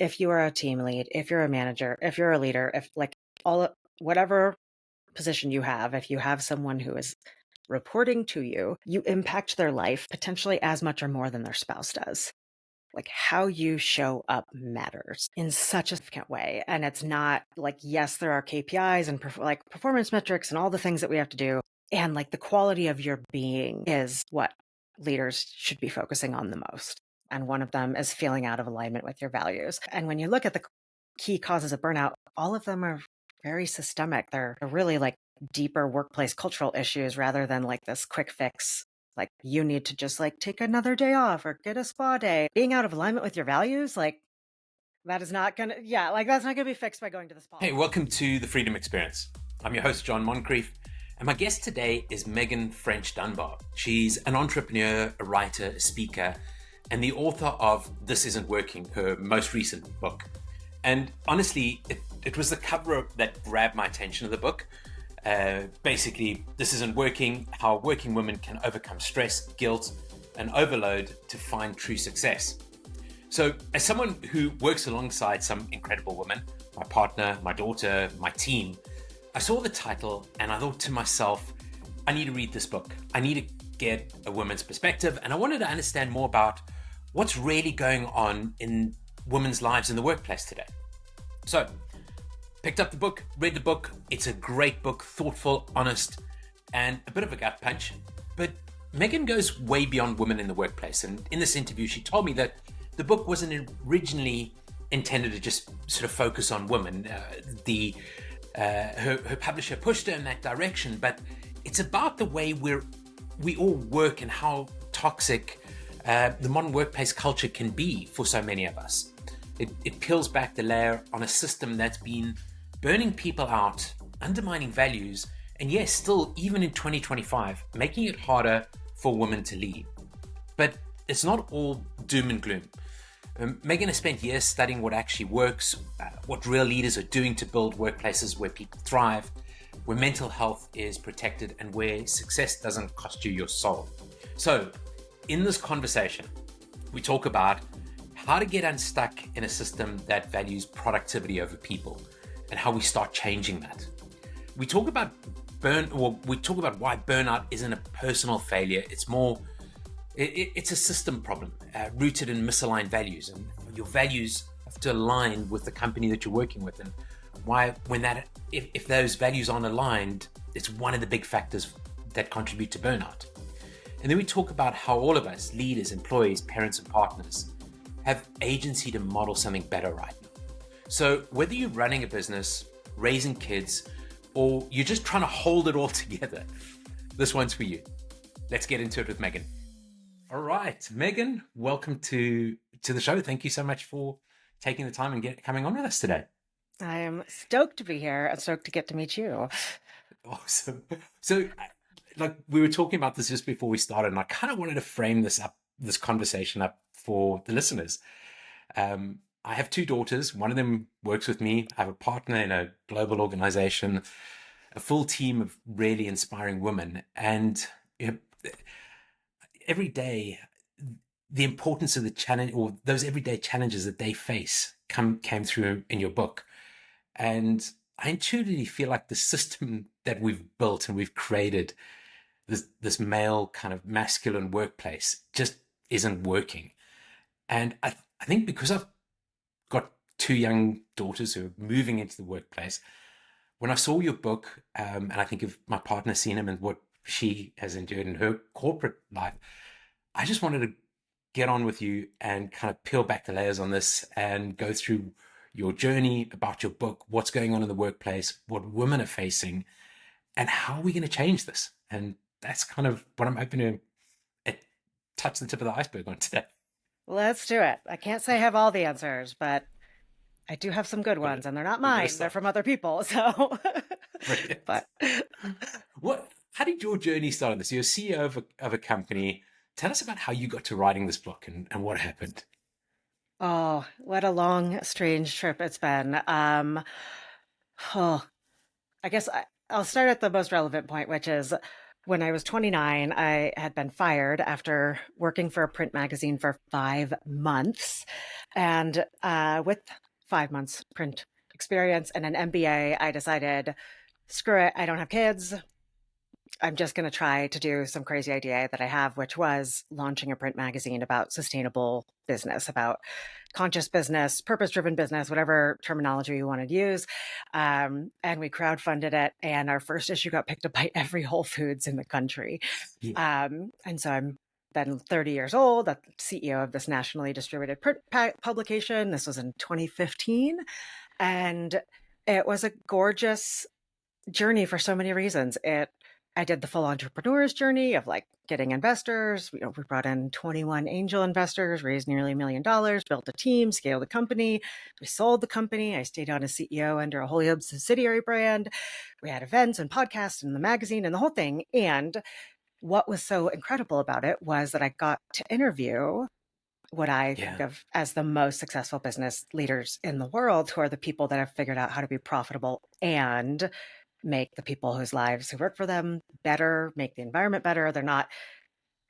if you are a team lead, if you're a manager, if you're a leader, if like whatever position you have, if you have someone who is reporting to you, you impact their life potentially as much or more than their spouse does. Like how you show up matters in such a significant way. And it's not like, yes, there are KPIs and like performance metrics and all the things that we have to do. And like the quality of your being is what leaders should be focusing on the most. And one of them is feeling out of alignment with your values. And when you look at the key causes of burnout, all of them are very systemic. They're really like deeper workplace cultural issues rather than like this quick fix. Like you need to just like take another day off or get a spa day. Being out of alignment with your values, like that is not gonna, that's not gonna be fixed by going to the spa. Hey, welcome to The Freedom Experience. I'm your host, John Moncrief, and my guest today is Meghan French Dunbar. She's an entrepreneur, a writer, a speaker, and the author of This Isn't Working, her most recent book. And honestly, it was the cover that grabbed my attention of the book. Basically, This Isn't Working, how working women can overcome stress, guilt, and overload to find true success. So as someone who works alongside some incredible women, my partner, my daughter, my team, I saw the title and I thought to myself, I need to read this book. I need to get a woman's perspective, and I wanted to understand more about what's really going on in women's lives in the workplace today. So picked up the book, read the book. It's a great book, thoughtful, honest, and a bit of a gut punch. But Meghan goes way beyond women in the workplace. And in this interview, she told me that the book wasn't originally intended to just sort of focus on women. Her publisher pushed her in that direction, but it's about the way we all work and how toxic the modern workplace culture can be for so many of us. It peels back the layer on a system that's been burning people out, undermining values, and yes, still, even in 2025, making it harder for women to lead. But it's not all doom and gloom. Meghan has spent years studying what actually works, what real leaders are doing to build workplaces where people thrive, where mental health is protected, and where success doesn't cost you your soul. So, in this conversation, we talk about how to get unstuck in a system that values productivity over people, and how we start changing that. We talk about why burnout isn't a personal failure. It's more, it's a system problem rooted in misaligned values, and your values have to align with the company that you're working with, and why if those values aren't aligned, it's one of the big factors that contribute to burnout. And then we talk about how all of us, leaders, employees, parents, and partners, have agency to model something better right now. So whether you're running a business, raising kids, or you're just trying to hold it all together, this one's for you. Let's get into it with Meghan. All right, Meghan, welcome to the show. Thank you so much for taking the time and coming on with us today. I am stoked to be here and stoked to get to meet you. Awesome. So, like we were talking about this just before we started, and I kind of wanted to frame this conversation up for the listeners. I have two daughters. One of them works with me. I have a partner in a global organization, a full team of really inspiring women. And every day, the importance of the challenge, or those everyday challenges that they face, came through in your book. And I intuitively feel like the system that we've built and we've created, this male kind of masculine workplace, just isn't working. And I think because I've got two young daughters who are moving into the workplace, when I saw your book, and I think of my partner Sinem and what she has endured in her corporate life, I just wanted to get on with you and kind of peel back the layers on this and go through your journey, about your book, what's going on in the workplace, what women are facing, and how are we going to change this? And that's kind of what I'm hoping to touch the tip of the iceberg on today. Let's do it. I can't say I have all the answers, but I do have some good ones, and they're not mine. They're from other people. So, but how did your journey start on this? You're a CEO of a company. Tell us about how you got to writing this book and what happened. Oh, what a long, strange trip it's been. I guess I'll start at the most relevant point, which is when I was 29, I had been fired after working for a print magazine for 5 months. And with 5 months print experience and an MBA, I decided, screw it, I don't have kids. I'm just going to try to do some crazy idea that I have, which was launching a print magazine about sustainable business, about conscious business, purpose driven business, whatever terminology you want to use. And we crowdfunded it. And our first issue got picked up by every Whole Foods in the country. Yeah. And so I'm then 30 years old, the CEO of this nationally distributed print publication. This was in 2015. And it was a gorgeous journey for so many reasons. I did the full entrepreneur's journey of like getting investors. We brought in 21 angel investors, raised nearly $1 million, built a team, scaled the company. We sold the company. I stayed on as CEO under a wholly owned subsidiary brand. We had events and podcasts and the magazine and the whole thing. And what was so incredible about it was that I got to interview what I think Yeah. of as the most successful business leaders in the world, who are the people that have figured out how to be profitable and make the people whose lives who work for them better, make the environment better. They're not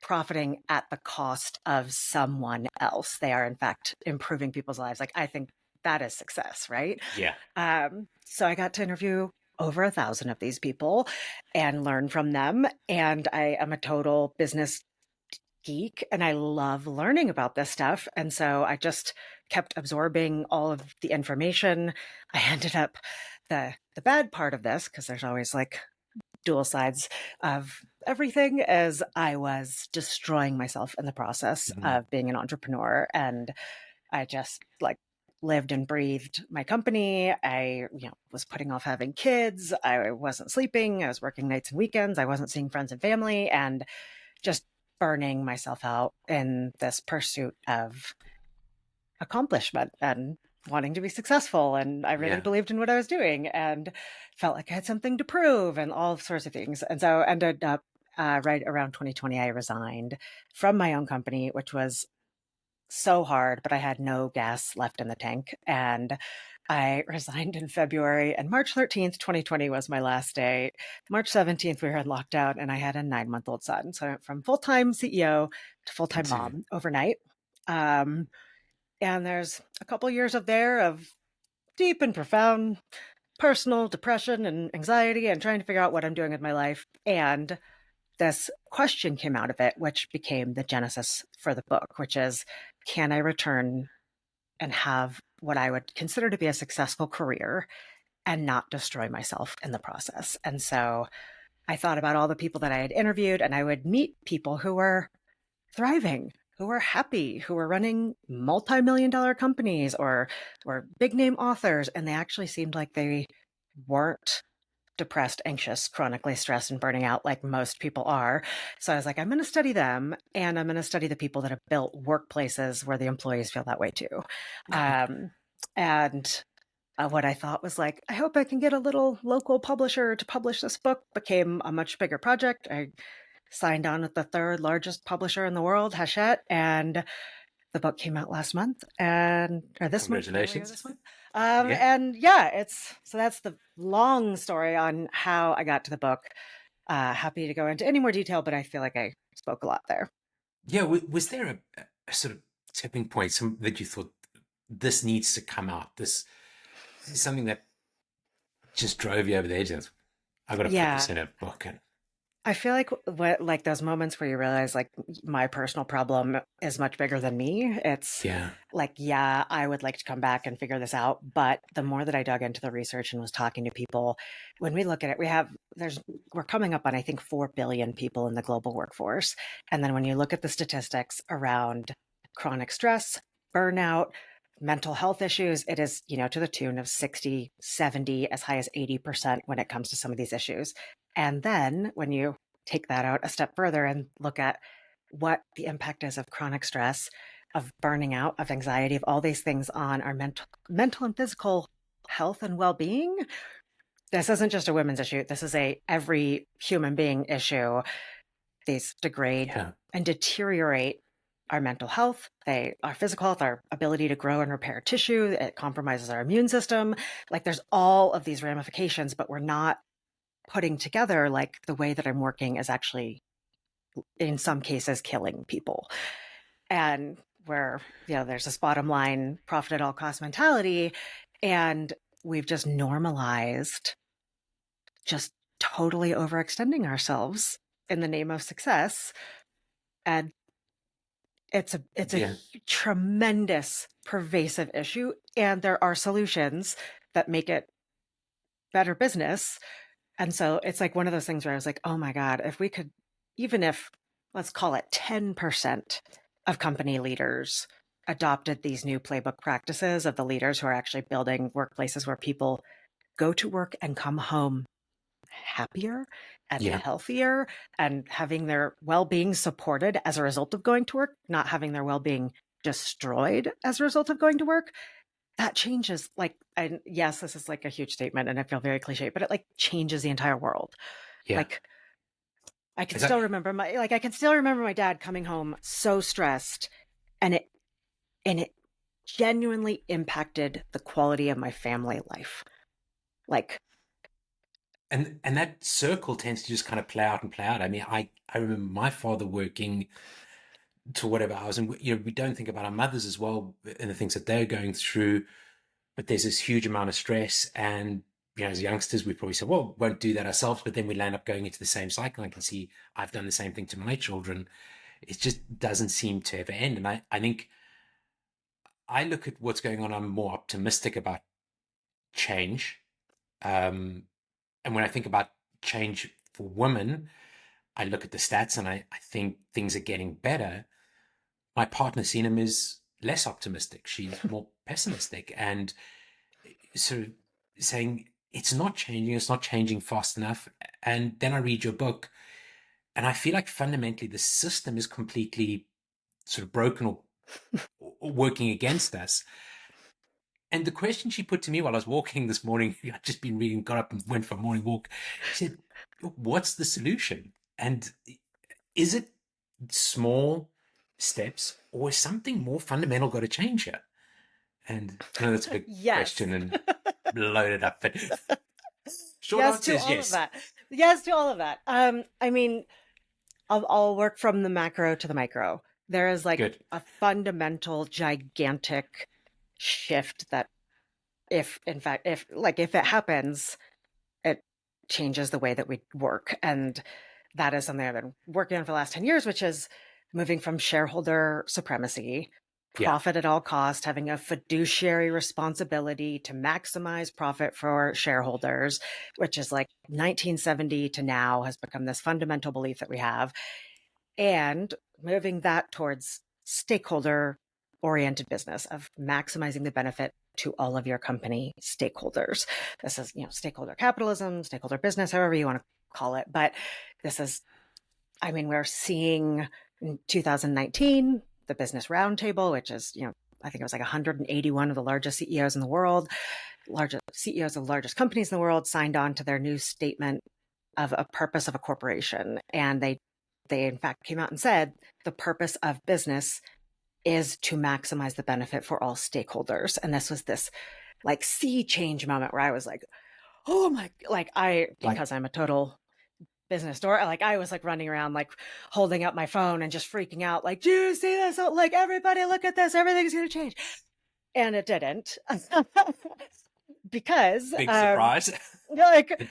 profiting at the cost of someone else. They are, in fact, improving people's lives. Like, I think that is success, right? Yeah. So I got to interview over 1,000 of these people and learn from them. And I am a total business geek and I love learning about this stuff. And so I just kept absorbing all of the information. I ended up the bad part of this, because there's always like dual sides of everything, as I was destroying myself in the process Mhm. of being an entrepreneur. And I just like lived and breathed my company. I, was putting off having kids. I wasn't sleeping. I was working nights and weekends. I wasn't seeing friends and family, and just burning myself out in this pursuit of accomplishment and wanting to be successful. And I really Yeah. believed in what I was doing and felt like I had something to prove and all sorts of things. And so ended up right around 2020, I resigned from my own company, which was so hard, but I had no gas left in the tank. And I resigned in February, and March 13th, 2020 was my last day. March 17th, we were in lockdown, and I had a 9-month-old son. So I went from full time CEO to full time To mom overnight. Um, and there's a couple years of there of deep and profound personal depression and anxiety and trying to figure out what I'm doing with my life. And this question came out of it, which became the genesis for the book, which is, can I return and have what I would consider to be a successful career and not destroy myself in the process? And so I thought about all the people that I had interviewed, and I would meet people who were thriving, who were happy, who were running multi-million-dollar companies or big name authors. And they actually seemed like they weren't depressed, anxious, chronically stressed, and burning out like most people are. So I was like, I'm going to study them, and I'm going to study the people that have built workplaces where the employees feel that way too. And what I thought was like, I hope I can get a little local publisher to publish this book, became a much bigger project. I signed on with the third largest publisher in the world, Hachette, and the book came out last month, and or this month, earlier congratulations. this month. Yeah. And yeah, that's the long story on how I got to the book. Happy to go into any more detail, but I feel like I spoke a lot there. Yeah. Was there a sort of tipping point, some that you thought this needs to come out? This is something that just drove you over the edge. I got to put this Yeah, in a book. And I feel like like those moments where you realize like my personal problem is much bigger than me. It's yeah. like, yeah, I would like to come back and figure this out. But the more that I dug into the research and was talking to people, when we look at it, we're coming up on, I think, 4 billion people in the global workforce. And then when you look at the statistics around chronic stress, burnout, mental health issues, it is, to the tune of 60, 70, as high as 80% when it comes to some of these issues. And then when you take that out a step further and look at what the impact is of chronic stress, of burning out, of anxiety, of all these things on our mental and physical health and well-being, this isn't just a women's issue. This is a every human being issue. These degrade Yeah. and deteriorate our mental health, our physical health, our ability to grow and repair tissue. It compromises our immune system. Like, there's all of these ramifications, but we're not putting together, like, the way that I'm working is actually, in some cases, killing people. And where, there's this bottom line, profit at all cost mentality. And we've just normalized just totally overextending ourselves in the name of success. And it's a Yeah. tremendous pervasive issue. And there are solutions that make it better business. And so it's like one of those things where I was like, oh my God, if we could, even if, let's call it 10% of company leaders adopted these new playbook practices of the leaders who are actually building workplaces where people go to work and come home happier and Yeah. healthier and having their well-being supported as a result of going to work, not having their well-being destroyed as a result of going to work, that changes, like, and yes, this is like a huge statement and I feel very cliche, but it like changes the entire world. Yeah. Like, I can It's like, still remember my dad coming home so stressed, and it genuinely impacted the quality of my family life. Like, and that circle tends to just kind of play out and play out. I mean, I remember my father working to whatever hours, and we don't think about our mothers as well and the things that they're going through. But there's this huge amount of stress, and as youngsters, we probably say, well, won't do that ourselves, but then we land up going into the same cycle. I can see I've done the same thing to my children. It just doesn't seem to ever end. And I think I look at what's going on, I'm more optimistic about change. And when I think about change for women, I look at the stats and I think things are getting better. My partner, Sinem, is less optimistic. She's more pessimistic and sort of saying it's not changing fast enough. And then I read your book and I feel like fundamentally the system is completely sort of broken or working against us. And the question she put to me while I was walking this morning, I'd just been reading, got up and went for a morning walk. She said, what's the solution? And is it small steps or is something more fundamental got to change here? And I know that's a big yes. question and loaded up, but short Yes answer to is all of yes. that. Yes to all of that. I mean, I'll work from the macro to the micro. There is like Good. a fundamental, gigantic shift that, if in fact, if it happens, it changes the way that we work. And that is something I've been working on for the last 10 years, which is moving from shareholder supremacy, Yeah. profit at all cost, having a fiduciary responsibility to maximize profit for shareholders, which is like 1970 to now has become this fundamental belief that we have, and moving that towards stakeholder oriented business of maximizing the benefit to all of your company stakeholders. This is, stakeholder capitalism, stakeholder business, however you want to call it. But this is, I mean, we're seeing in 2019, the Business Roundtable, which is, I think it was like 181 of the largest CEOs in the world, largest CEOs of the largest companies in the world signed on to their new statement of a purpose of a corporation. And they in fact came out and said the purpose of business is to maximize the benefit for all stakeholders. And this was this like sea change moment where I was like, oh my, Like, because I'm a total business dork, like I was like running around, like holding up my phone and just freaking out, like, do you see this? Oh, like, everybody look at this, everything's going to change. And it didn't. Because, big surprise. like,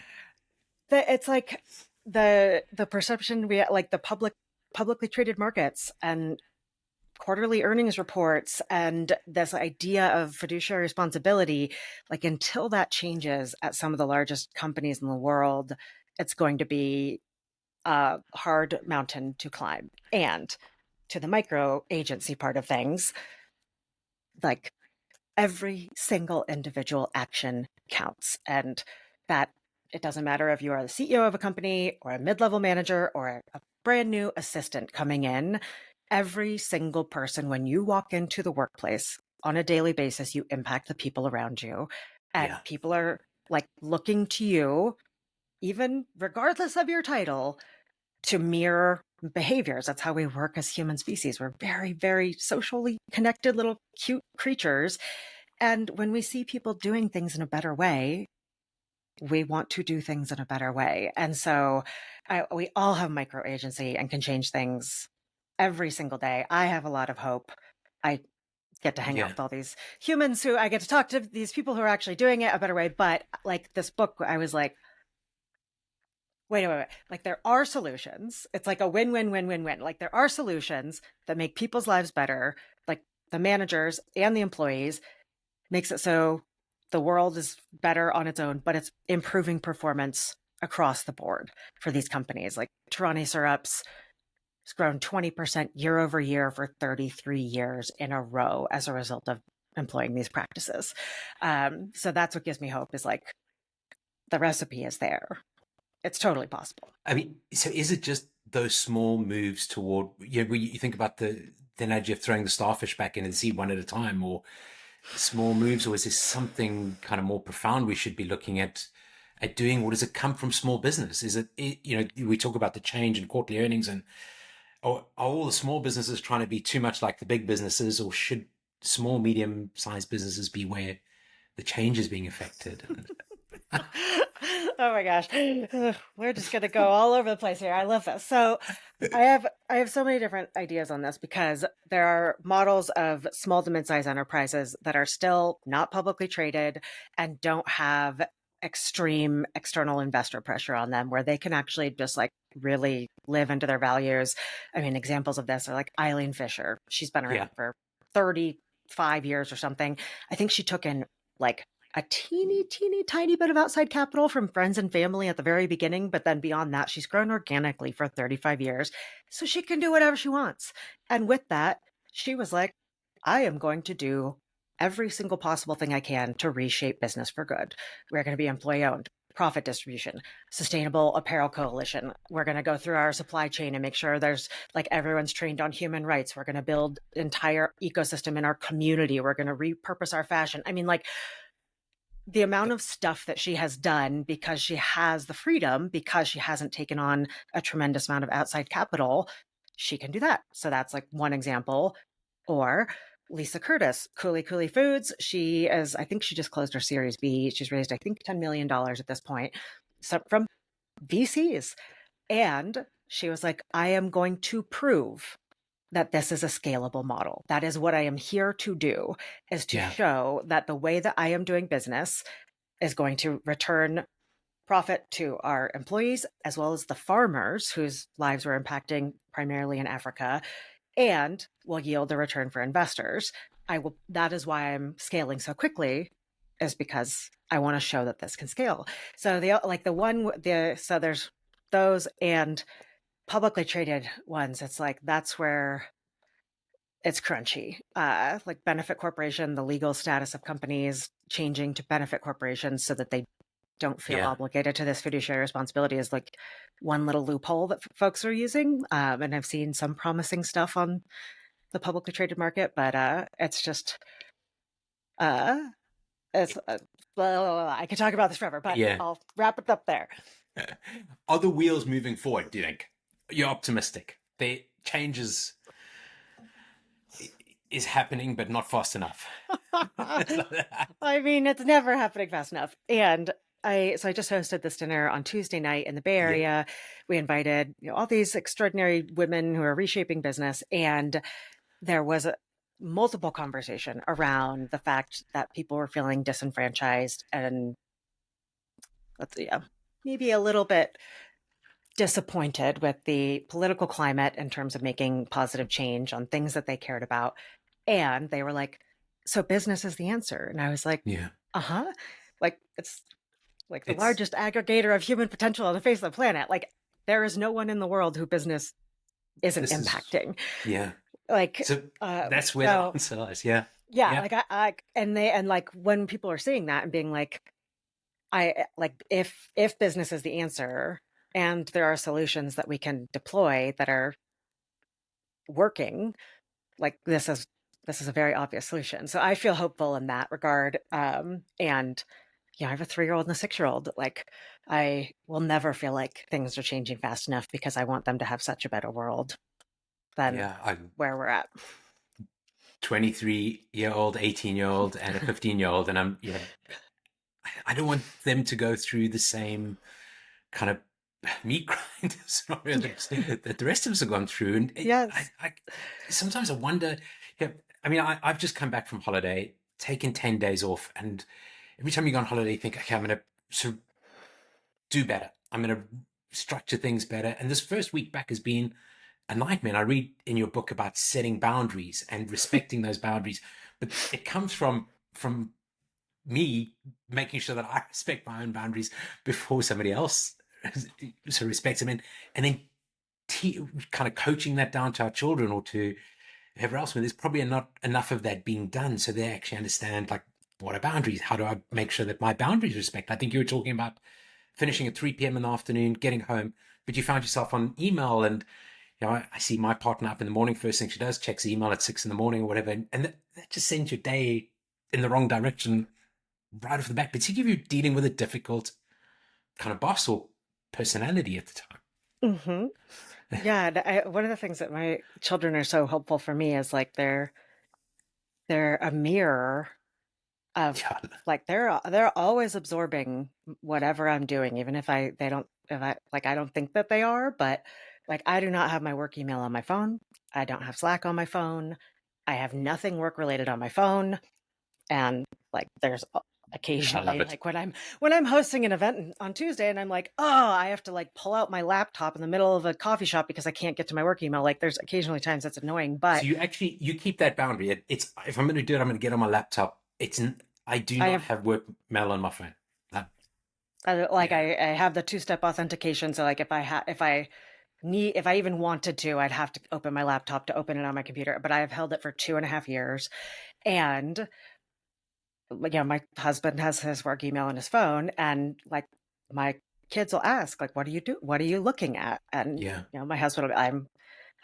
it's like the perception we like the publicly traded markets and quarterly earnings reports and this idea of fiduciary responsibility, like until that changes at some of the largest companies in the world, it's going to be a hard mountain to climb. And to the micro agency part of things, like every single individual action counts. And that it doesn't matter if you are the CEO of a company or a mid-level manager or a brand new assistant coming in, every single person, when you walk into the workplace on a daily basis, you impact the people around you. And Yeah. people are like looking to you, even regardless of your title, to mirror behaviors. That's how we work as human species. We're very, very socially connected little cute creatures. And when we see people doing things in a better way, we want to do things in a better way. And so we all have micro agency and can change things every single day. I have a lot of hope. I get to hang out Yeah. with all these humans who I get to talk to, these people who are actually doing it a better way. But like this book, I was like, wait. Like there are solutions. It's like a win-win-win-win-win. Like there are solutions that make people's lives better, like the managers and the employees, makes it so the world is better on its own, but it's improving performance across the board for these companies. Like Tarani Syrups has grown 20% year over year for 33 years in a row as a result of employing these practices. So that's what gives me hope, is like the recipe is there. It's totally possible. I mean, so is it just those small moves toward, when you think about the analogy of throwing the starfish back into the sea one at a time, or small moves, or is there something kind of more profound we should be looking at doing? Or does it come from small business? Is it, we talk about the change in quarterly earnings, and are all the small businesses trying to be too much like the big businesses, or should small, medium-sized businesses be where the change is being affected? Oh my gosh. We're just going to go all over the place here. I love this. So I have so many different ideas on this, because there are models of small to mid-sized enterprises that are still not publicly traded and don't have extreme external investor pressure on them, where they can actually just like really live into their values. I mean, examples of this are like Eileen Fisher. She's been Yeah. around for 35 years or something. I think she took in like a teeny tiny bit of outside capital from friends and family at the very beginning, but then beyond that, she's grown organically for 35 years, so she can do whatever she wants. And with that, she was like, I am going to do every single possible thing I can to reshape business for good. We're going to be employee owned, profit distribution, sustainable apparel coalition. We're going to go through our supply chain and make sure there's like everyone's trained on human rights. We're going to build entire ecosystem in our community. We're going to repurpose our fashion. I mean, like, the amount of stuff that she has done because she has the freedom, because she hasn't taken on a tremendous amount of outside capital, she can do that. So that's like one example. Or Lisa Curtis, Cooley Foods. I think she just closed her Series B. She's raised, I think, $10 million at this point, from VCs. And she was like, I am going to prove that this is a scalable model. That is what I am here to do, is to show that the way that I am doing business is going to return profit to our employees, as well as the farmers whose lives we're impacting primarily in Africa, and will yield a return for investors. That is why I'm scaling so quickly, is because I want to show that this can scale. So so there's those, and publicly traded ones, it's like that's where it's crunchy. Like benefit corporation, the legal status of companies changing to benefit corporations so that they don't feel obligated to this fiduciary responsibility is like one little loophole that folks are using. And I've seen some promising stuff on the publicly traded market, but it's just it's I could talk about this forever, but I'll wrap it up there. Are the wheels moving forward, do you think? You're optimistic. The changes is happening, but not fast enough. I mean, it's never happening fast enough. And I just hosted this dinner on Tuesday night in the Bay Area. We invited all these extraordinary women who are reshaping business, and there was multiple conversation around the fact that people were feeling disenfranchised and maybe a little bit disappointed with the political climate in terms of making positive change on things that they cared about. And they were like, so business is the answer. And I was like, like it's like the largest aggregator of human potential on the face of the planet. Like there is no one in the world who business isn't impacting. Like so that's where the answer lies. Like like when people are seeing that and being like, if business is the answer and there are solutions that we can deploy that are working, like this is a very obvious solution. So I feel hopeful in that regard. And I have a 3-year-old and a 6-year-old. Like I will never feel like things are changing fast enough, because I want them to have such a better world than where we're at. 23-year-old, 18-year-old, and a 15-year-old, and I'm I don't want them to go through the same kind of meat grind scenario that the rest of us have gone through. And Yes. I sometimes I wonder. Yeah, I mean, I've just come back from holiday, taken 10 days off, and every time you go on holiday, you think, okay, I'm going to sort of do better. I'm going to structure things better. And this first week back has been a nightmare. And I read in your book about setting boundaries and respecting those boundaries, but it comes from me making sure that I respect my own boundaries before somebody else so respects them, and then kind of coaching that down to our children or to whoever else. There's probably not enough of that being done, so they actually understand, like, what are boundaries? How do I make sure that my boundaries respect? I think you were talking about finishing at 3 p.m. in the afternoon, getting home, but you found yourself on email. And I see my partner up in the morning. First thing she does, checks email at 6 in the morning or whatever, and that just sends your day in the wrong direction right off the bat, particularly if you're dealing with a difficult kind of boss or personality at the time. Hmm. Yeah, and one of the things that my children are so helpful for me is like they're a mirror of Yeah, like they're always absorbing whatever I'm doing, even if I they don't if I like I don't think that they are, but like I do not have my work email on my phone. I don't have Slack on my phone. I have nothing work related on my phone. And like there's I love occasionally it. like when I'm hosting an event on Tuesday and I'm like, oh, I have to like pull out my laptop in the middle of a coffee shop because I can't get to my work email. Like there's occasionally times that's annoying, but So you keep that boundary. It's if I'm going to do it, I'm going to get on my laptop. I do I not have have work mail on my phone. That, like yeah, I have the two-step authentication. So like if I even wanted to, I'd have to open my laptop to open it on my computer. But I have held it for 2.5 years. And yeah, my husband has his work email on his phone, and like my kids will ask, like, "What do you do? What are you looking at?" And yeah, my husband will be,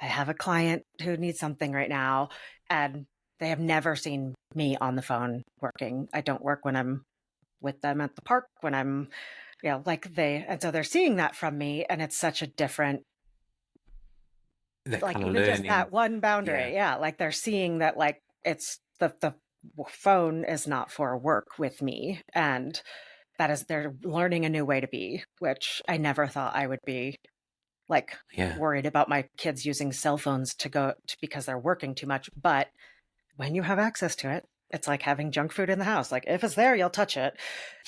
I have a client who needs something right now, and they have never seen me on the phone working. I don't work when I'm with them at the park, when I'm, and so they're seeing that from me, and it's such a different, that like kind of even just learning. that one Yeah, boundary. Yeah, like they're seeing that like it's the phone is not for work with me, and that is they're learning a new way to be, which I never thought I would be like yeah, worried about my kids using cell phones because they're working too much. But when you have access to it, it's like having junk food in the house. Like if it's there, you'll touch it.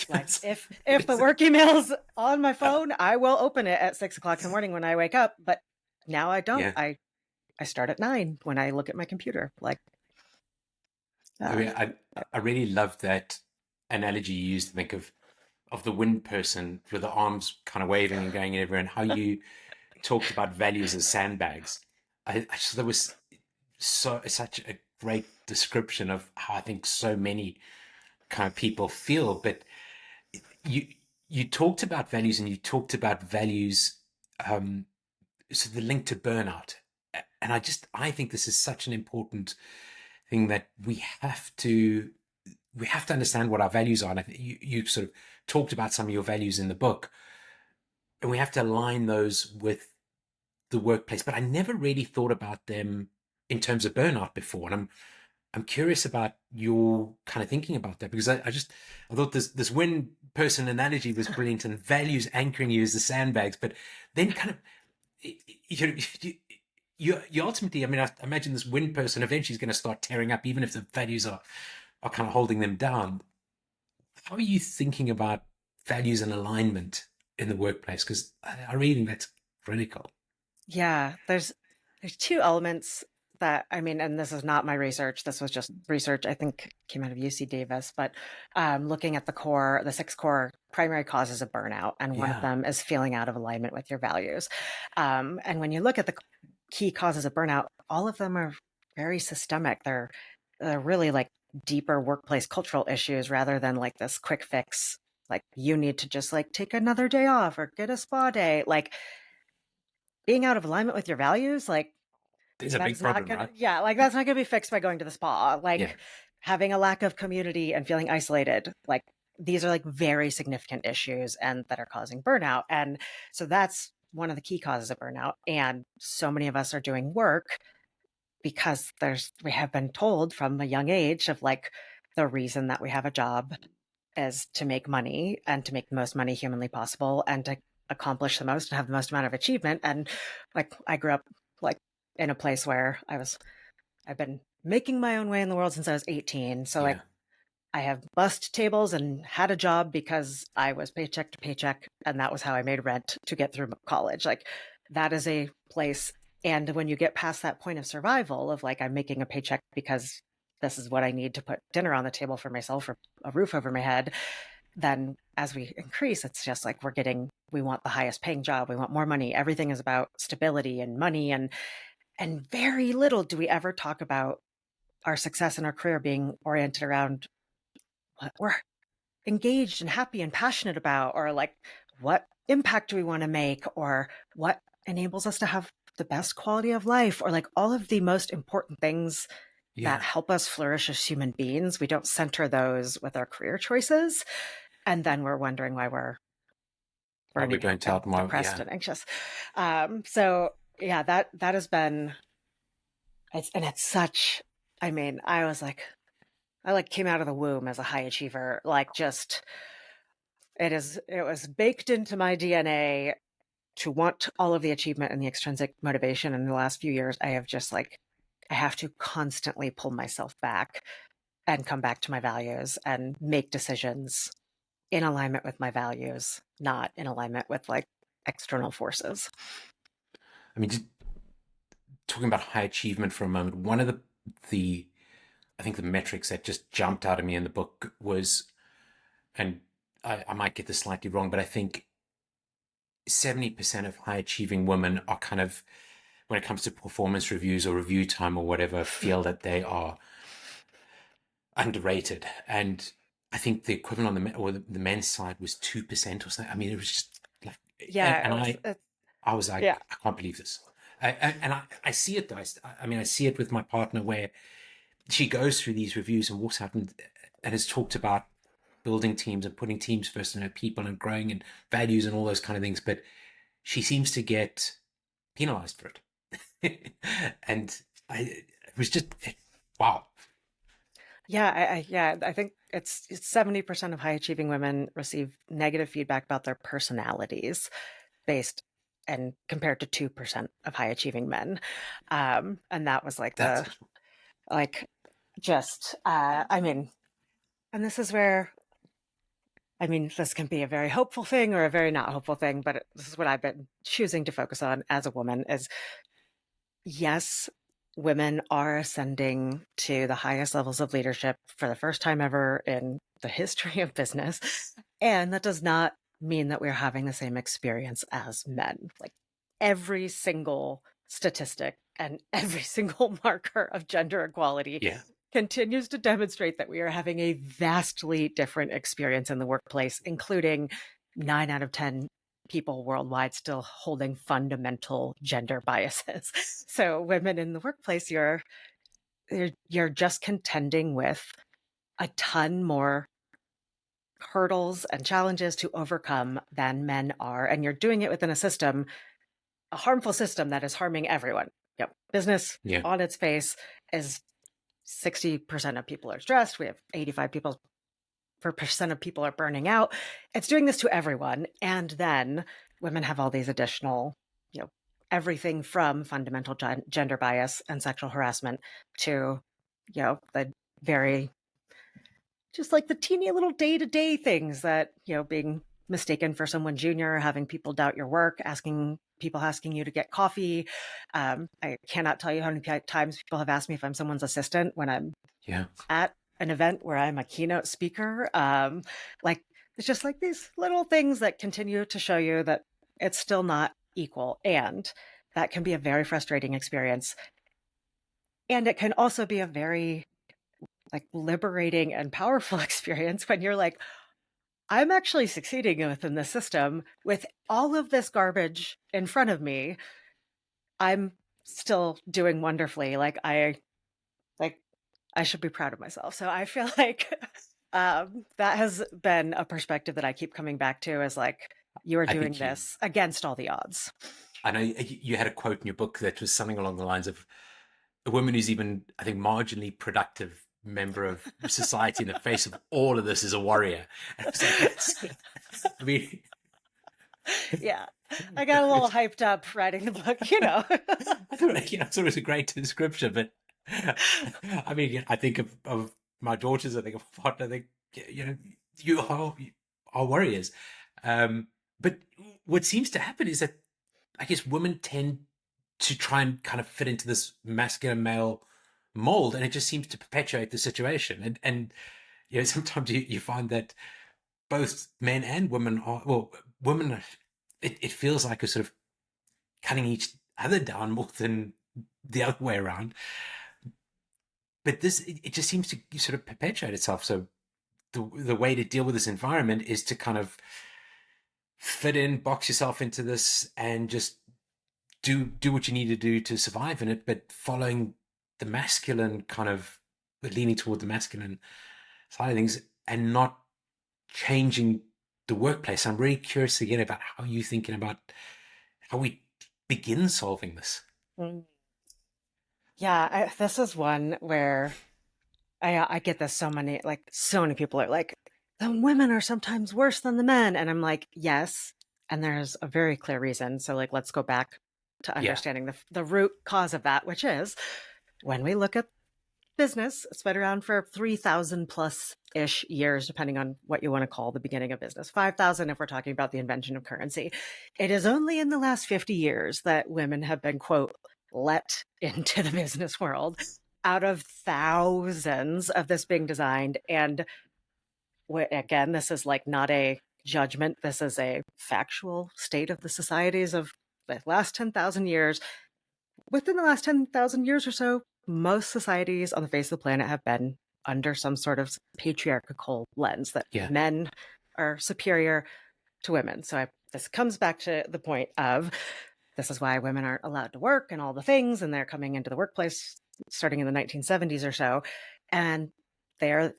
Like yes, if the work email's on my phone, I will open it at 6 o'clock in the morning when I wake up. But now I don't. yeah. I start at 9 when I look at my computer. Like, I uh, mean, I really love that analogy you used to think of the wind person with the arms kind of waving and going everywhere, and how you talked about values as sandbags. I just thought that was such a great description of how I think so many kind of people feel. But you you talked about values, and you talked about values, um, so the link to burnout. And I think this is such an important thing that we have to understand what our values are. And I think you sort of talked about some of your values in the book, and we have to align those with the workplace. But I never really thought about them in terms of burnout before. And I'm curious about your kind of thinking about that, because I thought this win person analogy was brilliant, and values anchoring you as the sandbags. But then kind of you ultimately, I mean, I imagine this win person eventually is going to start tearing up, even if the values are kind of holding them down. How are you thinking about values and alignment in the workplace? Because I really think that's critical. yeah, there's two elements that I mean, and this is not my research. This was just research I think came out of UC Davis, but looking at the 6 core primary causes of burnout, and one of Yeah, them is feeling out of alignment with your values. And when you look at the key causes of burnout, all of them are very systemic. They're really like deeper workplace cultural issues rather than like this quick fix. Like you need to just like take another day off or get a spa day. Like being out of alignment with your values, like there's a big that's not problem, gonna, right? yeah, like that's not gonna be fixed by going to the spa. Yeah, Like having a lack of community and feeling isolated, like these are like very significant issues and that are causing burnout. And so that's one of the key causes of burnout. And so many of us are doing work because we have been told from a young age of like the reason that we have a job is to make money and to make the most money humanly possible and to accomplish the most and have the most amount of achievement. And like I grew up like in a place where I've been making my own way in the world since I was 18. So like Yeah. I have bussed tables and had a job because I was paycheck to paycheck, and that was how I made rent to get through college. Like that is a place. And when you get past that point of survival of like, I'm making a paycheck because this is what I need to put dinner on the table for myself or a roof over my head, then as we increase, it's just like we want the highest paying job. We want more money. Everything is about stability and money. And very little do we ever talk about our success in our career being oriented around what we're engaged and happy and passionate about, or like what impact do we want to make, or what enables us to have the best quality of life, or like all of the most important things that Yeah. help us flourish as human beings. We don't center those with our career choices. And then we're wondering why we're Why we burning out burnt and out more. depressed Yeah. and anxious. So yeah, that has been, it's such, I mean, I like came out of the womb as a high achiever, like just it was baked into my DNA to want all of the achievement and the extrinsic motivation. In the last few years, I have just like, I have to constantly pull myself back and come back to my values and make decisions in alignment with my values, not in alignment with like external forces. I mean, just talking about high achievement for a moment, one of the I think the metrics that just jumped out at me in the book was, and I might get this slightly wrong, but I think 70% of high achieving women are kind of, when it comes to performance reviews or review time or whatever, feel that they are underrated. And I think the equivalent on the men's side was 2% or something. I mean, it was just like, Yeah, and I was yeah, like, I can't believe this. I see it though. I mean, I see it with my partner where she goes through these reviews and walks out and has talked about building teams and putting teams first and her people and growing and values and all those kind of things. But she seems to get penalized for it. And it was just, wow. yeah. I think it's 70% of high achieving women receive negative feedback about their personalities based and compared to 2% of high achieving men. And that was like That's, like just, I mean, and this is where, I mean, this can be a very hopeful thing or a very not hopeful thing, but this is what I've been choosing to focus on as a woman is yes, women are ascending to the highest levels of leadership for the first time ever in the history of business. And that does not mean that we're having the same experience as men. Like every single statistic and every single marker of gender equality yeah, continues to demonstrate that we are having a vastly different experience in the workplace, including 9 out of 10 people worldwide still holding fundamental gender biases. So women in the workplace, you're just contending with a ton more hurdles and challenges to overcome than men are. And you're doing it within a system, a harmful system that is harming everyone. Yep. Business yeah, on its face is 60% of people are stressed. We have 85 people per percent of people are burning out. It's doing this to everyone. And then women have all these additional, you know, everything from fundamental gender bias and sexual harassment to, the very, just like the teeny little day-to-day things that, being mistaken for someone junior, having people doubt your work, people asking you to get coffee. I cannot tell you how many times people have asked me if I'm someone's assistant when I'm yeah. at an event where I'm a keynote speaker. Like it's just like these little things that continue to show you that it's still not equal. And that can be a very frustrating experience. And it can also be a very like liberating and powerful experience when you're like, I'm actually succeeding within the system with all of this garbage in front of me. I'm still doing wonderfully. Like I should be proud of myself. So I feel like that has been a perspective that I keep coming back to is like, you are I doing think this against all the odds. I know you had a quote in your book that was something along the lines of a woman who's even, I think, marginally productive member of society in the face of all of this is a warrior. And I was like, that's, I mean, Yeah. I got a little hyped up writing the book, you know. I thought it was a great description, but I mean, I think of my daughters, I think of a partner, I think, you know, you are warriors. But what seems to happen is that I guess women tend to try and kind of fit into this masculine male mold, and it just seems to perpetuate the situation. And you know, sometimes you find that both men and women are, well, women, it feels like a sort of cutting each other down more than the other way around. But this, it just seems to sort of perpetuate itself. So the way to deal with this environment is to kind of fit in, box yourself into this, and just do what you need to do to survive in it, but following the masculine kind of leaning toward the masculine side of things and not changing the workplace. I'm really curious again about how you're thinking about how we begin solving this. Mm. Yeah, this is one where I get this so many, like, so many people are like, the women are sometimes worse than the men. And I'm like, yes. And there's a very clear reason. So, like, let's go back to Yeah, understanding the root cause of that, which is when we look at business, it's been around for 3,000 plus ish years, depending on what you want to call the beginning of business. 5,000 if we're talking about the invention of currency. It is only in the last 50 years that women have been, quote, let into the business world out of thousands of this being designed. And again, this is like not a judgment, this is a factual state of the societies of the last 10,000 years. Within the last 10,000 years or so, most societies on the face of the planet have been under some sort of patriarchal lens that yeah, men are superior to women. So this comes back to the point of this is why women aren't allowed to work and all the things, and they're coming into the workplace starting in the 1970s or so. And they're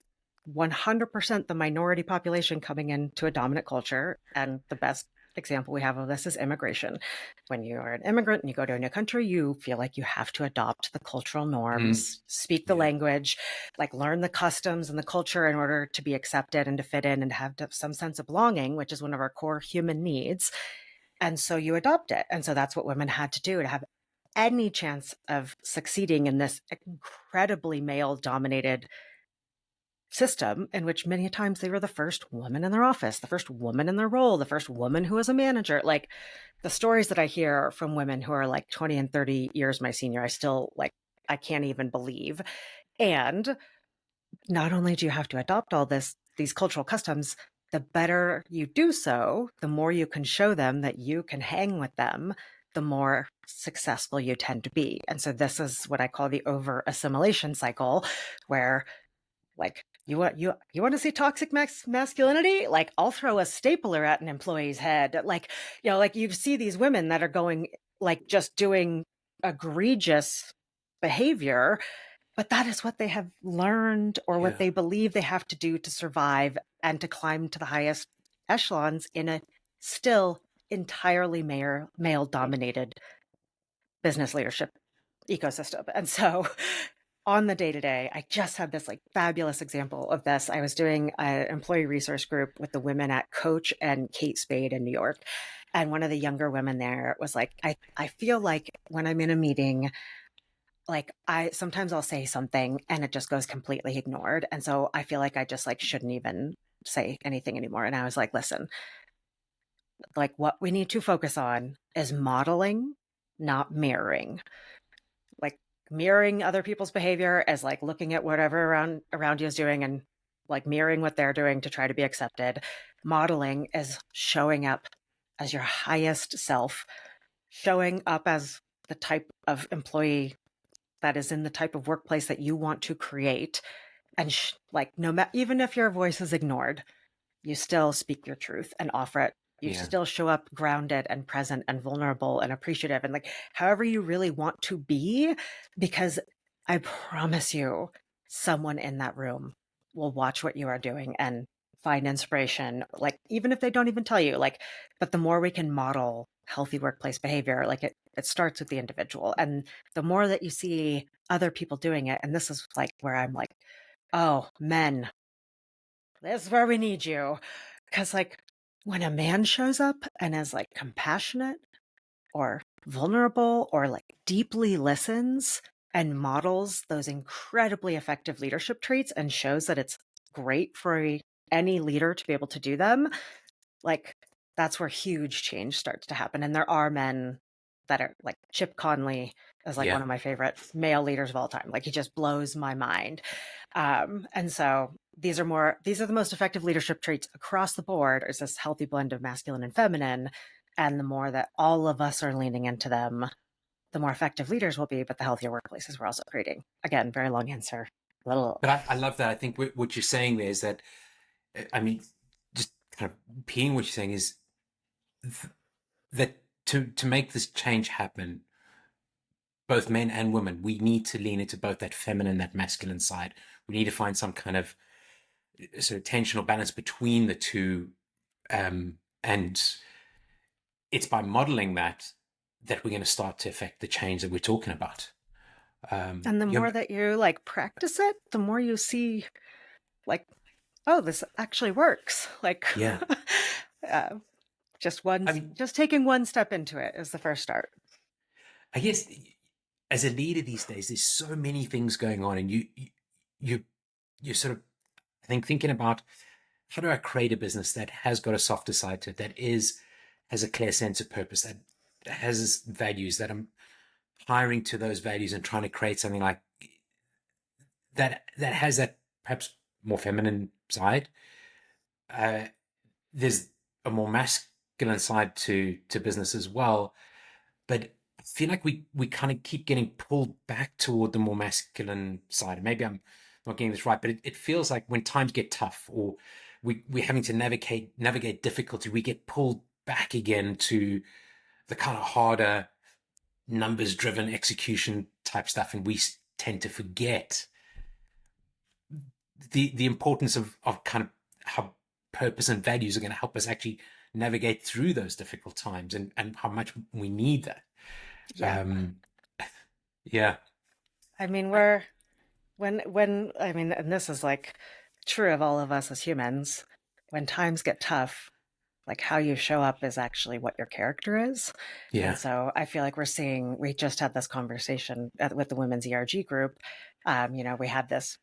100% the minority population coming into a dominant culture. And the best example we have of this is immigration. When you are an immigrant and you go to a new country, you feel like you have to adopt the cultural mm, norms, speak the yeah, language, like learn the customs and the culture in order to be accepted and to fit in and have some sense of belonging, which is one of our core human needs. And so you adopt it. And so that's what women had to do to have any chance of succeeding in this incredibly male dominated system in which many times they were the first woman in their office, the first woman in their role, the first woman who was a manager. Like the stories that I hear from women who are like 20 and 30 years my senior, I still like, I can't even believe. And not only do you have to adopt all these cultural customs, the better you do so, the more you can show them that you can hang with them, the more successful you tend to be. And so this is what I call the over assimilation cycle, where like you want to see toxic masculinity? Like I'll throw a stapler at an employee's head. Like, you know, like you see these women that are going like just doing egregious behavior, but that is what they have learned or what yeah, they believe they have to do to survive and to climb to the highest echelons in a still entirely male dominated business leadership ecosystem. And so on the day to day, I just had this like fabulous example of this. I was doing an employee resource group with the women at Coach and Kate Spade in New York. And one of the younger women there was like, I feel like when I'm in a meeting, like I sometimes I'll say something and it just goes completely ignored. And so I feel like I just like shouldn't even say anything anymore. And I was like, listen, like what we need to focus on is modeling, not mirroring. Like mirroring other people's behavior as like looking at whatever around you is doing and like mirroring what they're doing to try to be accepted. Modeling is showing up as your highest self, showing up as the type of employee that is in the type of workplace that you want to create. And like no matter, even if your voice is ignored, you still speak your truth and offer it. You yeah, still show up grounded and present and vulnerable and appreciative and like however you really want to be, because I promise you, someone in that room will watch what you are doing and find inspiration. Like, even if they don't even tell you, like, but the more we can model healthy workplace behavior, like it starts with the individual. And the more that you see other people doing it, and this is like where I'm like Oh, men, this is where we need you. Because, like, when a man shows up and is like compassionate or vulnerable or like deeply listens and models those incredibly effective leadership traits and shows that it's great for any leader to be able to do them, like that's where huge change starts to happen. And there are men that are like Chip Conley is like one Yeah. of my favorite male leaders of all time. Like he just blows my mind. And so these are the most effective leadership traits across the board is this healthy blend of masculine and feminine. And the more that all of us are leaning into them, the more effective leaders will be, but the healthier workplaces we're also creating. Again, very long answer. Little. But I love that. I think what you're saying there is that, I mean, just kind of peeing what you're saying is that to make this change happen, both men and women, we need to lean into both that feminine, that masculine side. We need to find some kind of sort of tension or balance between the two. And it's by modeling that that we're going to start to affect the change that we're talking about. And the more that you like practice it, the more you see like, oh, this actually works. Like, yeah. uh, I mean, just taking one step into it is the first start. I guess as a leader these days, there's so many things going on, and you you're sort of, I think, thinking about how do I create a business that has got a softer side to it, that has a clear sense of purpose, that has values, that I'm hiring to those values and trying to create something like that has that perhaps more feminine side. Uh, there's a more masculine side to business as well, but I feel like we kind of keep getting pulled back toward the more masculine side. Maybe I'm not getting this right, but it feels like when times get tough or we're having to navigate difficulty, we get pulled back again to the kind of harder numbers driven execution type stuff, and we tend to forget the importance of kind of how purpose and values are going to help us actually navigate through those difficult times, and how much we need that. Yeah. um yeah. I mean, I mean, and this is like true of all of us as humans, when times get tough, like how you show up is actually what your character is. And Yeah. so I feel like we just had this conversation with the women's ERG group. We had this,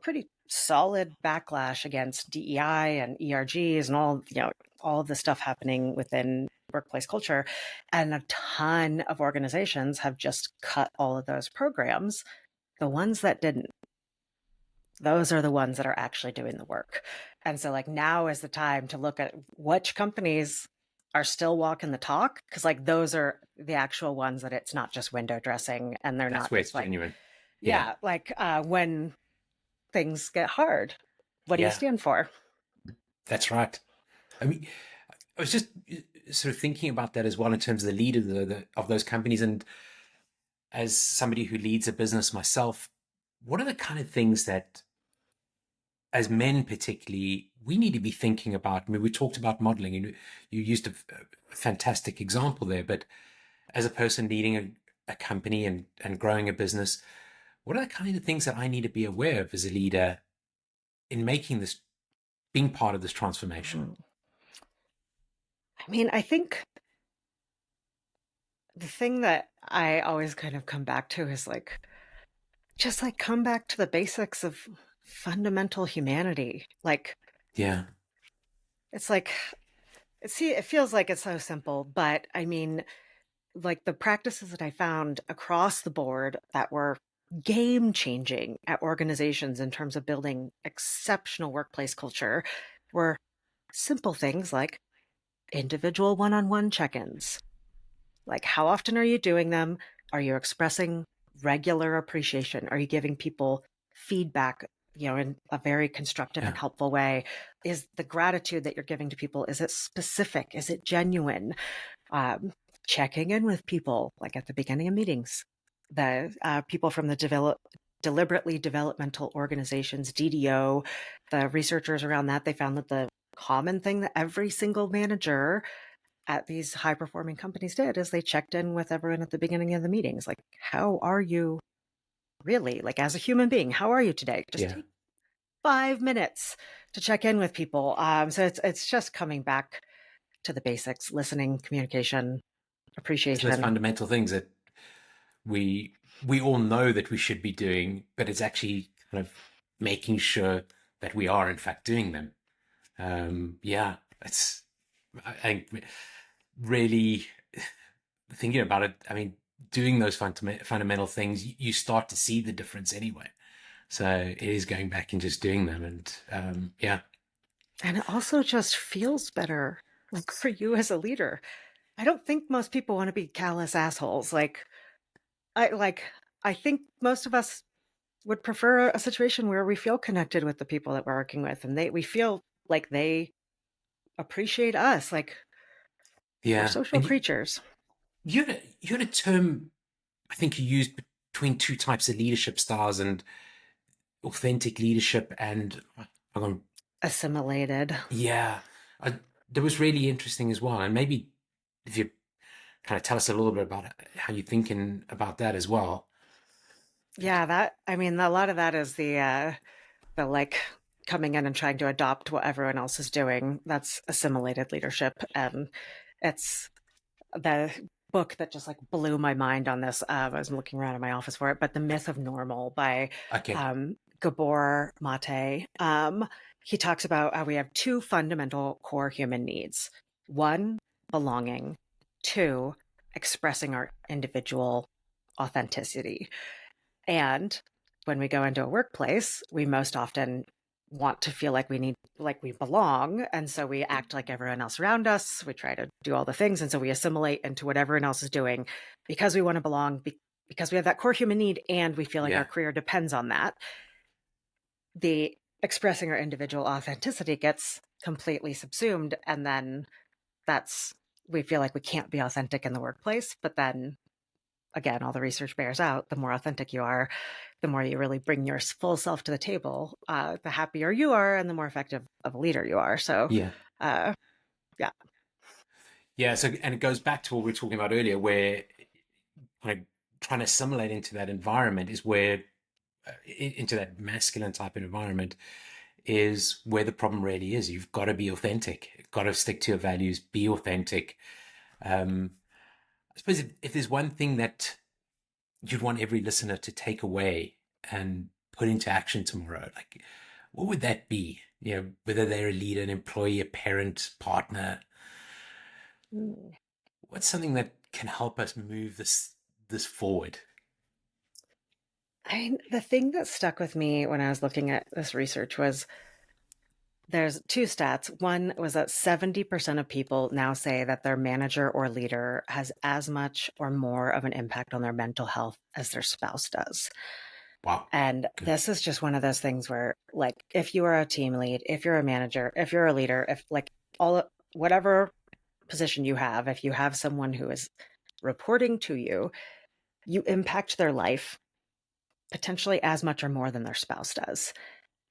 pretty solid backlash against DEI and ERGs and all of the stuff happening within workplace culture. And a ton of organizations have just cut all of those programs. The ones that didn't, those are the ones that are actually doing the work. And so like now is the time to look at which companies are still walking the talk, because like those are the actual ones that it's not just window dressing and they're That's not where it's just like, genuine. Yeah. yeah, like when things get hard, what do you Yeah, stand for? that's right. I mean, I was just sort of thinking about that as well in terms of the leader of those companies, and as somebody who leads a business myself, what are the kind of things that as men particularly we need to be thinking about? I mean, we talked about modeling, and you used a fantastic example there, but as a person leading a company and growing a business, what are the kind of things that I need to be aware of as a leader in making this, being part of this transformation? Mm. I mean, I think the thing that I always kind of come back to is like, just like come back to the basics of fundamental humanity. Like, Yeah. it's like, see, it feels like it's so simple, but I mean, like the practices that I found across the board that were game changing at organizations in terms of building exceptional workplace culture were simple things like individual one on one check ins. Like, how often are you doing them? Are you expressing regular appreciation? Are you giving people feedback, in a very constructive and Yeah. helpful way? Is the gratitude that you're giving to people, is it specific? Is it genuine? um, Checking in with people like at the beginning of meetings. The people from the deliberately developmental organizations, DDO, the researchers around that, they found that the common thing that every single manager at these high performing companies did is they checked in with everyone at the beginning of the meetings. Like, how are you really? Like, as a human being, how are you today? Just Yeah. take 5 minutes to check in with people. So it's just coming back to the basics: listening, communication, It's those appreciation. fundamental things that we we all know that we should be doing, but it's actually kind of making sure that we are in fact doing them. Yeah, it's I think really thinking about it. I mean, doing those fundamental things, you start to see the difference anyway. So it is going back and just doing them, and yeah, And it also just feels better, like for you as a leader. I don't think most people want to be callous assholes. I like I think most of us would prefer a situation where we feel connected with the people that we're working with, and we feel like they appreciate us. Like, we're yeah. social And creatures. you had a term I think you used between two types of leadership styles and authentic leadership and hang on, Assimilated. yeah, I, that was really interesting as well. And maybe if you kind of tell us a little bit about how you're thinking about that as well. Yeah, that I mean, a lot of that is the like coming in and trying to adopt what everyone else is doing. That's assimilated leadership. And it's the book that just like blew my mind on this. I was looking around in my office for it, but The Myth of Normal by Okay, Gabor Mate. He talks about how we have two fundamental core human needs: one, belonging; two, expressing our individual authenticity. And when we go into a workplace, we most often want to feel like we belong. And so we act like everyone else around us. We try to do all the things. And so we assimilate into what everyone else is doing because we want to belong, because we have that core human need and we feel like our yeah, career depends on that. The expressing our individual authenticity gets completely subsumed. And then that's, we feel like we can't be authentic in the workplace. But then again, all the research bears out, the more authentic you are, the more you really bring your full self to the table, the happier you are and the more effective of a leader you are. So, yeah, uh, yeah, yeah. So, and it goes back to what we were talking about earlier, where kind of trying to assimilate into that environment is where, into that masculine type of environment, is where the problem really is. You've got to be authentic, you've got to stick to your values, be authentic. Um, I suppose if there's one thing that you'd want every listener to take away and put into action tomorrow, like what would that be? You know, whether they're a leader, an employee, a parent, partner, Mm. what's something that can help us move this forward? The thing that stuck with me when I was looking at this research was there's two stats. One was that 70% of people now say that their manager or leader has as much or more of an impact on their mental health as their spouse does. Wow, And good. this is just one of those things where, like, if you are a team lead, if you're a manager, if you're a leader, if like all whatever position you have, if you have someone who is reporting to you, you impact their life potentially as much or more than their spouse does.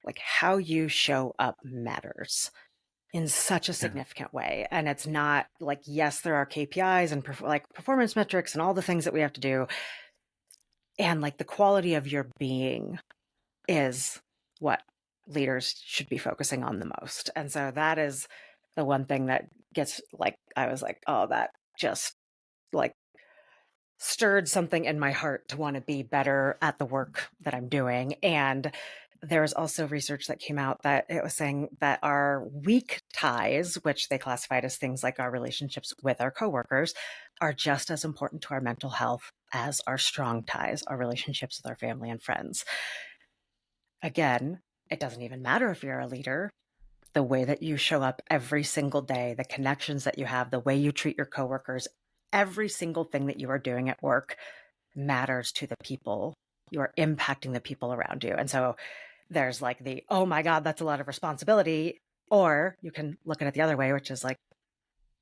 Like, how you show up matters in such a Yeah, significant way. And it's not like, yes, there are KPIs and like performance metrics and all the things that we have to do. And like the quality of your being is what leaders should be focusing on the most. And so that is the one thing that gets like, I was like, oh, that just like stirred something in my heart to want to be better at the work that I'm doing. And there's also research that came out that it was saying that our weak ties, which they classified as things like our relationships with our coworkers, are just as important to our mental health as our strong ties, our relationships with our family and friends. Again, it doesn't even matter if you're a leader. The way that you show up every single day, the connections that you have, the way you treat your coworkers, every single thing that you are doing at work matters to the people. You are impacting the people around you. And so there's like the, oh my God, that's a lot of responsibility. Or you can look at it the other way, which is like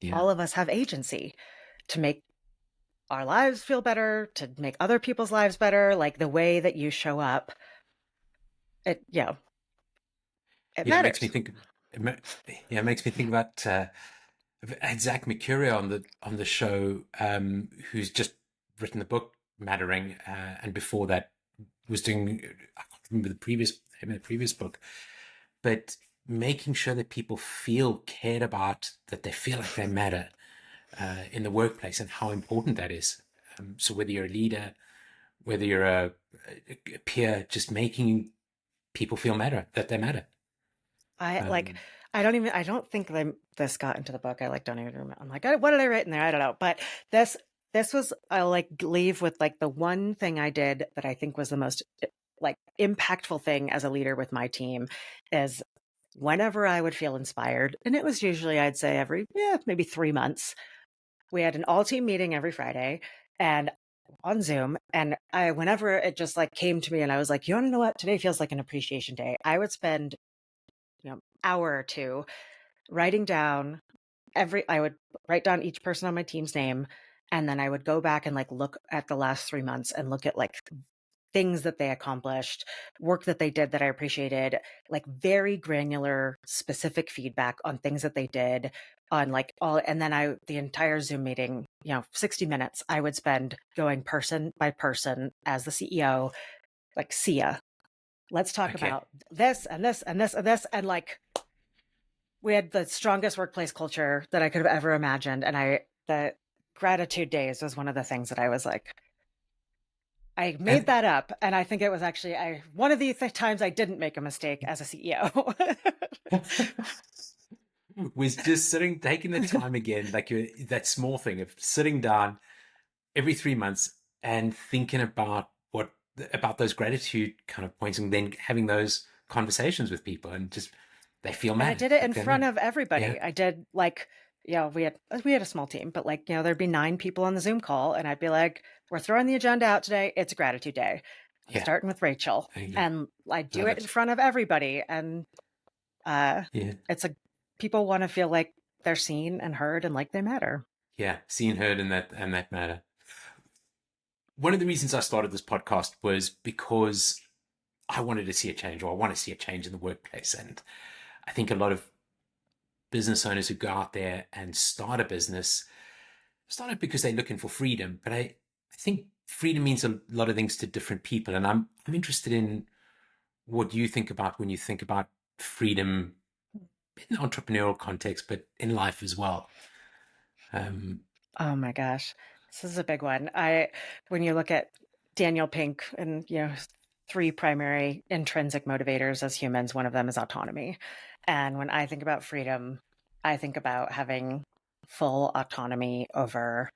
yeah, all of us have agency to make our lives feel better, to make other people's lives better. Like the way that you show up, it, it yeah. It makes me matters. think. Yeah, it makes me think about. I had Zach Mercurio on the show, who's just written the book Mattering, and before that was doing. I can't remember the previous book, but making sure that people feel cared about, that they feel like they matter in the workplace, and how important that is. So whether you're a leader, whether you're a peer, just making people feel that they matter. I like, Um, I don't think this got into the book. I like don't even remember. I'm like, what did I write in there? I don't know. But this, this was, I'll like leave with like the one thing I did that I think was the most like impactful thing as a leader with my team is whenever I would feel inspired, and it was usually, I'd say every, maybe 3 months, we had an all team meeting every Friday and on Zoom. And whenever it just like came to me and I was like, you want to know what? Today feels like an appreciation day. I would spend, hour or two writing down I would write down each person on my team's name. And then I would go back and like look at the last 3 months and look at like things that they accomplished, work that they did that I appreciated, like very granular, specific feedback on things that they did on like all. And then the entire Zoom meeting, 60 minutes, I would spend going person by person as the CEO, like, see ya. Let's talk okay. about this and this and this and this. And like, we had the strongest workplace culture that I could have ever imagined. And the gratitude days was one of the things that I was like, I made And that up. And I think it was actually one of the times I didn't make a mistake as a CEO. was just taking the time again, like that small thing of sitting down every 3 months and thinking about those gratitude kind of points, and then having those conversations with people, and just they feel And I mad. did it Like in they front matter. of Yeah. everybody. I did like, we had a small team, but like, there'd be 9 people on the Zoom call and I'd be like, we're throwing the agenda out today. It's a gratitude day. I'm Yeah. starting with Rachel, There you go. and I do Love it in it. front of everybody. And Yeah. it's people want to feel like they're seen and heard and like they matter. Yeah. Seen, heard, and that matter. One of the reasons I started this podcast was because I wanted to see a change, or I want to see a change in the workplace. And I think a lot of business owners who go out there and start a business start it because they're looking for freedom. But I think freedom means a lot of things to different people. And I'm interested in what you think about when you think about freedom in the entrepreneurial context, but in life as well. Um, Oh my gosh. This is a big one. When you look at Daniel Pink and, 3 primary intrinsic motivators as humans, one of them is autonomy. And when I think about freedom, I think about having full autonomy over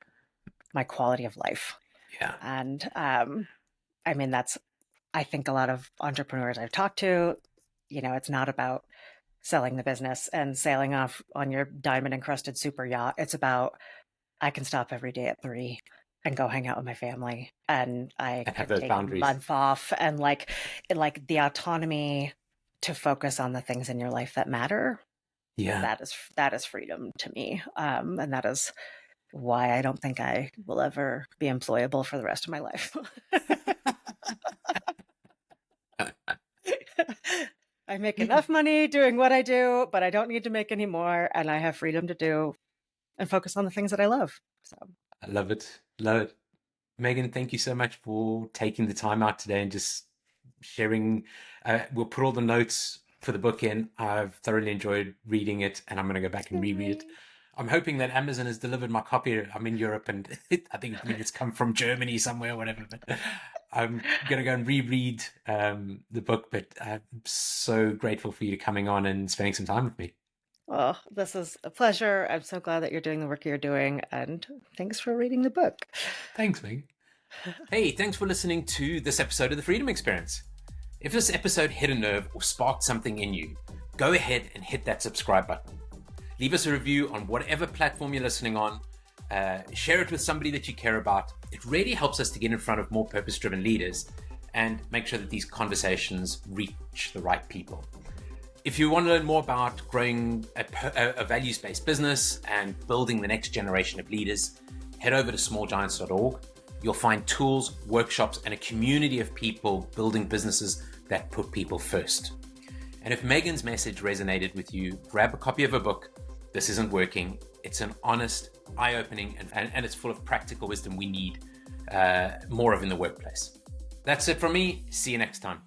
my quality of life. yeah. And I mean, I think a lot of entrepreneurs I've talked to, it's not about selling the business and sailing off on your diamond encrusted super yacht. It's about, I can stop every day at 3 and go hang out with my family, and I And have can those take a boundaries. month off, and like the autonomy to focus on the things in your life that matter. Yeah. That is freedom to me. And that is why I don't think I will ever be employable for the rest of my life. I make enough money doing what I do, but I don't need to make any more, and I have freedom to do and focus on the things that I love. So I love it. Love it. Meghan, thank you so much for taking the time out today and just sharing. We'll put all the notes for the book in. I've thoroughly enjoyed reading it, and I'm going to go back and reread it. yay. I'm hoping that Amazon has delivered my copy. I'm in Europe, and I think it's come from Germany somewhere, or whatever. But I'm going to go and reread the book. But I'm so grateful for you coming on and spending some time with me. Well, this is a pleasure. I'm so glad that you're doing the work you're doing, and thanks for reading the book. Thanks, Meghan. Hey, thanks for listening to this episode of The Freedom Experience. If this episode hit a nerve or sparked something in you, go ahead and hit that subscribe button. Leave us a review on whatever platform you're listening on. Share it with somebody that you care about. It really helps us to get in front of more purpose-driven leaders and make sure that these conversations reach the right people. If you want to learn more about growing a values-based business and building the next generation of leaders, head over to smallgiants.org. You'll find tools, workshops, and a community of people building businesses that put people first. And if Meghan's message resonated with you, grab a copy of her book, This Isn't Working. It's an honest, eye-opening, and it's full of practical wisdom we need more of in the workplace. That's it from me. See you next time.